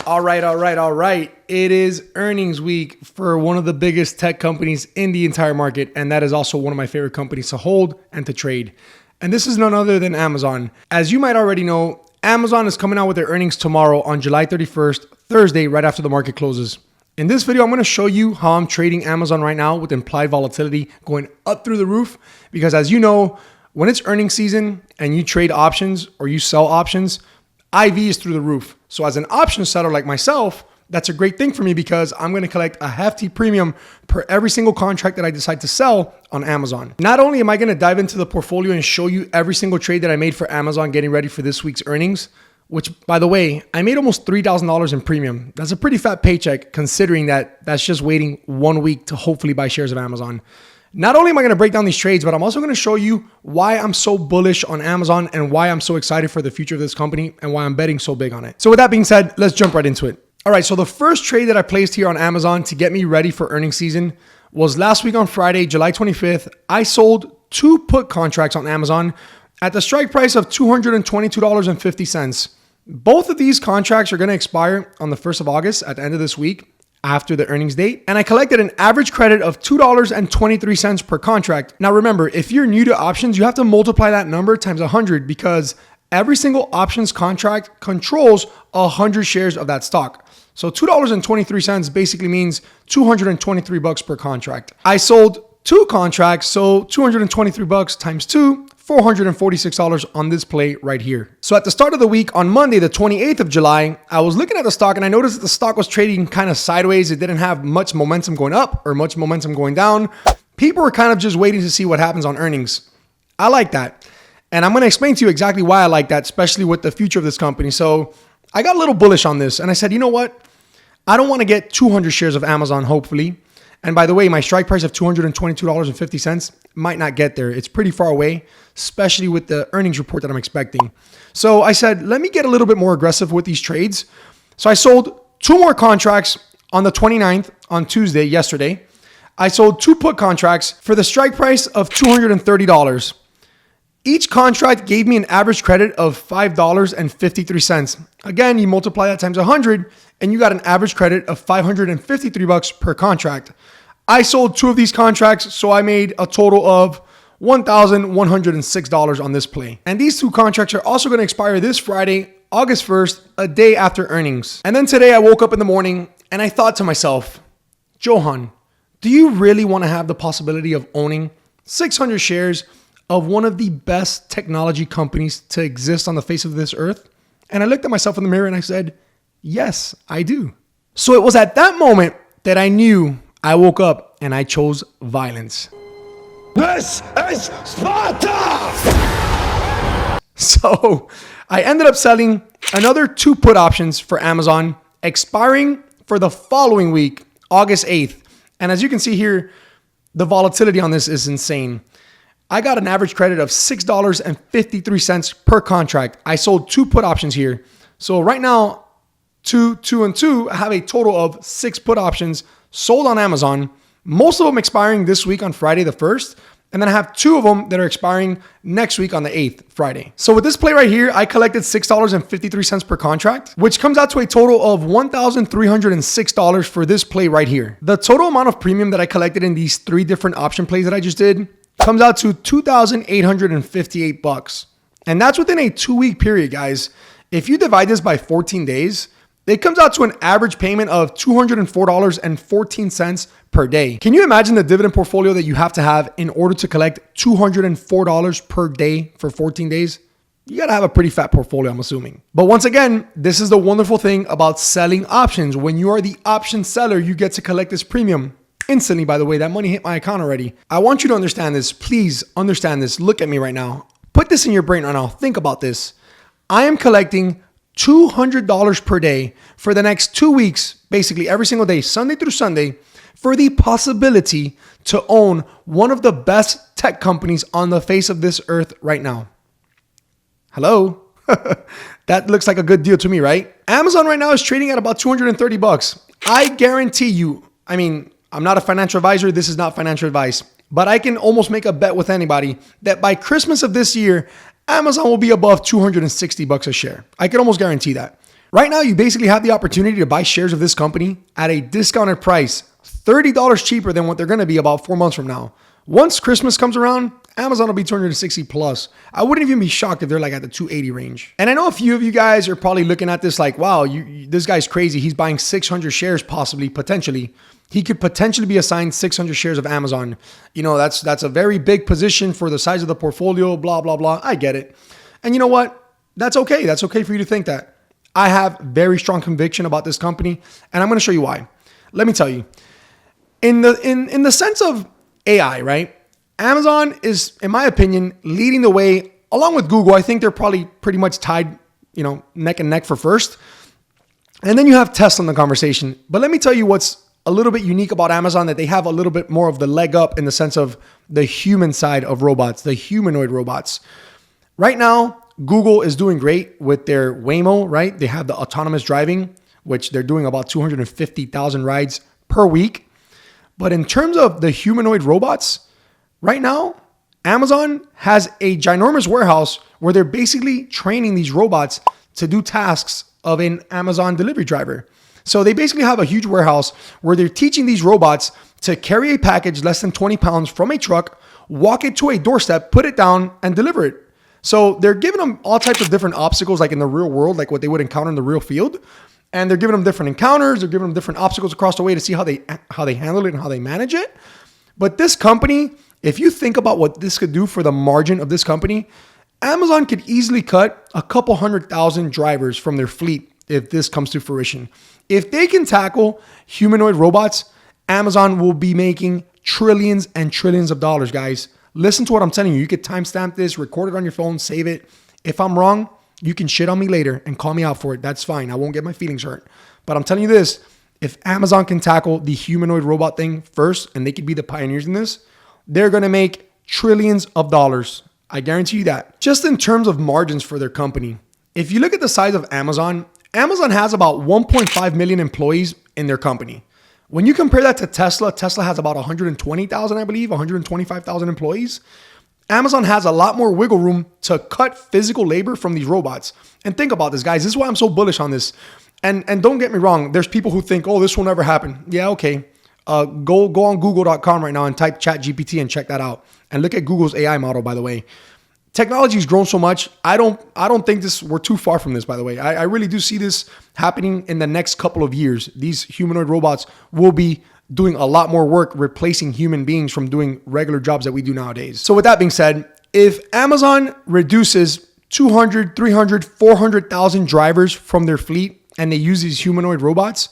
All right. It is earnings week for one of the biggest tech companies in the entire market. And that is also one of my favorite companies to hold and to trade. And this is none other than Amazon. As you might already know, Amazon is coming out with their earnings tomorrow on July 31st, Thursday, right after the market closes. In this video, I'm going to show you how I'm trading Amazon right now with implied volatility going up through the roof. Because as you know, when it's earnings season and you trade options or you sell options, IV is through the roof. So as an option seller like myself, that's a great thing for me because I'm going to collect a hefty premium per every single contract that I decide to sell on Amazon. Not only am I going to dive into the portfolio and show you every single trade that I made for Amazon getting ready for this week's earnings, which by the way, I made almost $3,000 in premium. That's a pretty fat paycheck considering that that's just waiting 1 week to hopefully buy shares of Amazon. Not only am I going to break down these trades, but I'm also going to show you why I'm so bullish on Amazon and why I'm so excited for the future of this company and why I'm betting so big on it. So with that being said, let's jump right into it. All right, so the first trade that I placed here on Amazon to get me ready for earnings season was last week on Friday, July 25th. I sold 2 put contracts on Amazon at the strike price of $222.50. Both of these contracts are going to expire on the 1st of August at the end of this week, after the earnings date, and I collected an average credit of $2.23 per contract. Now remember, if you're new to options, you have to multiply that number times 100 because every single options contract controls 100 shares of that stock. So $2.23 basically means $223 per contract. I sold 2 contracts, so $223 times 2, $446 on this play right here. So at the start of the week on Monday, the 28th of July, I was looking at the stock and I noticed that the stock was trading kind of sideways. It didn't have much momentum going up or much momentum going down. People were kind of just waiting to see what happens on earnings. I like that. And I'm going to explain to you exactly why I like that, especially with the future of this company. So I got a little bullish on this and I said, you know what? I don't want to get 200 shares of Amazon, hopefully. And by the way, my strike price of $222.50 might not get there. It's pretty far away, especially with the earnings report that I'm expecting. So I said, let me get a little bit more aggressive with these trades. So I sold 2 more contracts on the 29th on Tuesday, yesterday. I sold 2 put contracts for the strike price of $230. Each contract gave me an average credit of $5.53. Again, you multiply that times 100 and you got an average credit of $553 per contract. I sold 2 of these contracts, so I made a total of $1,106 on this play. And these 2 contracts are also going to expire this Friday, August 1st, a day after earnings. And then today I woke up in the morning and I thought to myself, Johan, do you really want to have the possibility of owning 600 shares of one of the best technology companies to exist on the face of this earth? And I looked at myself in the mirror and I said, yes, I do. So it was at that moment that I knew I woke up and I chose violence. This is Sparta! So I ended up selling another 2 put options for Amazon, expiring for the following week, August 8th. And as you can see here, the volatility on this is insane. I got an average credit of $6.53 per contract. I sold 2 put options here. So right now, 2, 2, and 2, I have a total of 6 put options sold on Amazon, most of them expiring this week on Friday the 1st. And then I have 2 of them that are expiring next week on the 8th, Friday. So with this play right here, I collected $6.53 per contract, which comes out to a total of $1,306 for this play right here. The total amount of premium that I collected in these 3 different option plays that I just did comes out to $2,858. And that's within a 2-week period, guys. If you divide this by 14 days, it comes out to an average payment of $204.14 per day. Can you imagine the dividend portfolio that you have to have in order to collect $204 per day for 14 days? You got to have a pretty fat portfolio, I'm assuming. But once again, this is the wonderful thing about selling options. When you are the option seller, you get to collect this premium instantly. By the way, that money hit my account already. I want you to understand this. Please understand this. Look at me right now. Put this in your brain right now. Think about this. I am collecting $200 per day for the next 2 weeks, basically every single day, Sunday through Sunday, for the possibility to own one of the best tech companies on the face of this earth right now. Hello? That looks like a good deal to me, right? Amazon right now is trading at about $230. I guarantee you, I mean, I'm not a financial advisor. This is not financial advice, but I can almost make a bet with anybody that by Christmas of this year, Amazon will be above $260 a share. I can almost guarantee that. Right now, you basically have the opportunity to buy shares of this company at a discounted price, $30 cheaper than what they're going to be about 4 months from now. Once Christmas comes around, Amazon will be 260 plus. I wouldn't even be shocked if they're like at the 280 range. And I know a few of you guys are probably looking at this like, wow, this guy's crazy. He's buying 600 shares possibly, potentially. He could potentially be assigned 600 shares of Amazon. You know, that's a very big position for the size of the portfolio, blah, blah, blah. I get it. And you know what? That's okay. That's okay for you to think that. I have very strong conviction about this company, and I'm going to show you why. Let me tell you. In the sense of AI, right? Amazon is, in my opinion, leading the way along with Google. I think they're probably pretty much tied, neck and neck for first. And then you have Tesla in the conversation. But let me tell you what's a little bit unique about Amazon, that they have a little bit more of the leg up in the sense of the human side of robots, the humanoid robots. Right now, Google is doing great with their Waymo, right? They have the autonomous driving, which they're doing about 250,000 rides per week. But in terms of the humanoid robots, right now, Amazon has a ginormous warehouse where they're basically training these robots to do tasks of an Amazon delivery driver. So they basically have a huge warehouse where they're teaching these robots to carry a package less than 20 pounds from a truck, walk it to a doorstep, put it down, and deliver it. So they're giving them all types of different obstacles, like in the real world, like what they would encounter in the real field. And they're giving them different encounters. They're giving them different obstacles across the way to see how they handle it and how they manage it. But this company, if you think about what this could do for the margin of this company, Amazon could easily cut a couple 100,000 drivers from their fleet if this comes to fruition. If they can tackle humanoid robots, Amazon will be making trillions and trillions of dollars, guys. Listen to what I'm telling you. You could timestamp this, record it on your phone, save it. If I'm wrong, you can shit on me later and call me out for it. That's fine. I won't get my feelings hurt. But I'm telling you this, if Amazon can tackle the humanoid robot thing first, and they could be the pioneers in this, they're going to make trillions of dollars. I guarantee you that. Just in terms of margins for their company, if you look at the size of Amazon, Amazon has about 1.5 million employees in their company. When you compare that to Tesla, Tesla has about 120,000, I believe, 125,000 employees. Amazon has a lot more wiggle room to cut physical labor from these robots. And think about this, guys. This is why I'm so bullish on this. And don't get me wrong. There's people who think, oh, this will never happen. Yeah, okay. Go on google.com right now and type ChatGPT and check that out. And look at Google's AI model, by the way. Technology's grown so much. I don't think we're too far from this, by the way. I really do see this happening in the next couple of years. These humanoid robots will be doing a lot more work, replacing human beings from doing regular jobs that we do nowadays. So with that being said, if Amazon reduces 200, 300, 400,000 drivers from their fleet and they use these humanoid robots,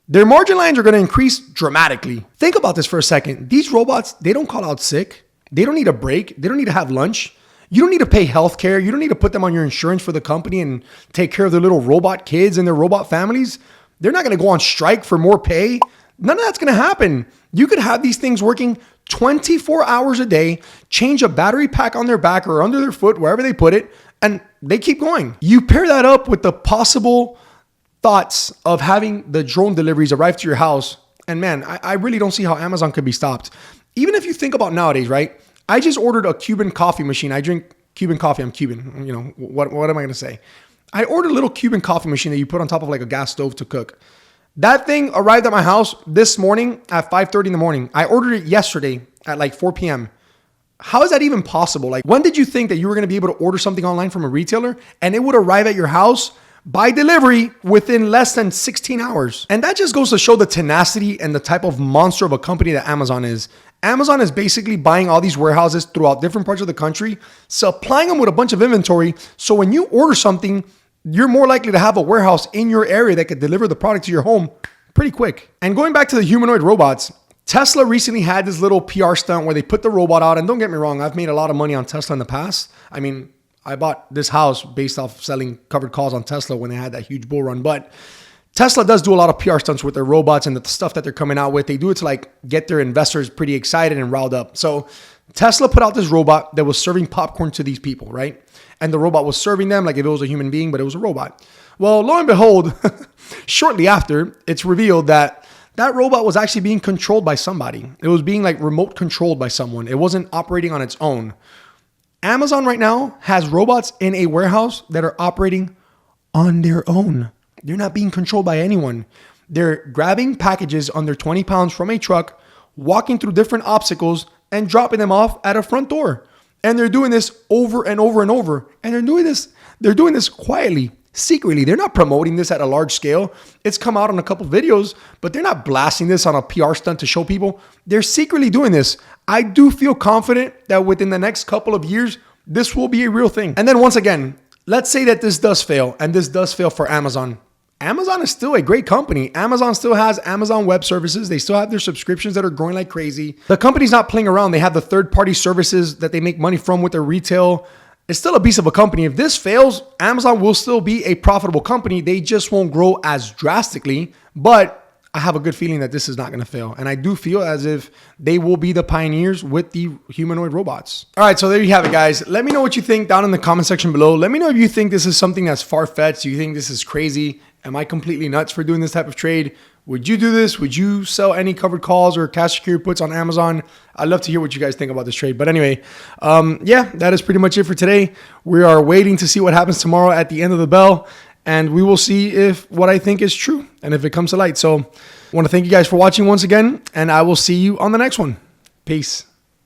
their margin lines are going to increase dramatically. Think about this for a second. These robots, they don't call out sick. They don't need a break. They don't need to have lunch. You don't need to pay healthcare. You don't need to put them on your insurance for the company and take care of their little robot kids and their robot families. They're not going to go on strike for more pay. None of that's going to happen. You could have these things working 24 hours a day, change a battery pack on their back or under their foot, wherever they put it, and they keep going. You pair that up with the possible thoughts of having the drone deliveries arrive to your house, and man, I really don't see how Amazon could be stopped. Even if you think about nowadays, right? I just ordered a Cuban coffee machine. I drink Cuban coffee. I'm Cuban. You know, what am I going to say? I ordered a little Cuban coffee machine that you put on top of like a gas stove to cook. That thing arrived at my house this morning at 5:30 in the morning. I ordered it yesterday at like 4 p.m. How is that even possible? Like, when did you think that you were going to be able to order something online from a retailer and it would arrive at your house by delivery within less than 16 hours? And that just goes to show the tenacity and the type of monster of a company that Amazon is. Amazon is basically buying all these warehouses throughout different parts of the country, supplying them with a bunch of inventory. So when you order something, you're more likely to have a warehouse in your area that could deliver the product to your home pretty quick. And going back to the humanoid robots, Tesla recently had this little PR stunt where they put the robot out. And don't get me wrong, I've made a lot of money on Tesla in the past. I mean, I bought this house based off selling covered calls on Tesla when they had that huge bull run. But Tesla does do a lot of PR stunts with their robots and the stuff that they're coming out with. They do it to like get their investors pretty excited and riled up. So Tesla put out this robot that was serving popcorn to these people, right? And the robot was serving them like if it was a human being, but it was a robot. Well, lo and behold, shortly after, it's revealed that that robot was actually being controlled by somebody. It was being like remote controlled by someone. It wasn't operating on its own. Amazon right now has robots in a warehouse that are operating on their own. They're not being controlled by anyone. They're grabbing packages under 20 pounds from a truck, walking through different obstacles, and dropping them off at a front door. And they're doing this over and over and over. And they're doing this quietly, secretly. They're not promoting this at a large scale. It's come out on a couple videos, but they're not blasting this on a PR stunt to show people. They're secretly doing this. I do feel confident that within the next couple of years, this will be a real thing. And then once again, let's say that this does fail, and this does fail for Amazon. Amazon is still a great company. Amazon still has Amazon Web Services. They still have their subscriptions that are growing like crazy. The company's not playing around. They have the third-party services that they make money from with their retail. It's still a beast of a company. If this fails, Amazon will still be a profitable company. They just won't grow as drastically, but I have a good feeling that this is not going to fail. And I do feel as if they will be the pioneers with the humanoid robots. All right, so there you have it, guys. Let me know what you think down in the comment section below. Let me know if you think this is something that's far-fetched. Do you think this is crazy? Am I completely nuts for doing this type of trade? Would you do this? Would you sell any covered calls or cash secured puts on Amazon? I'd love to hear what you guys think about this trade. But anyway, yeah, that is pretty much it for today. We are waiting to see what happens tomorrow at the end of the bell. And we will see if what I think is true and if it comes to light. So I want to thank you guys for watching once again. And I will see you on the next one. Peace.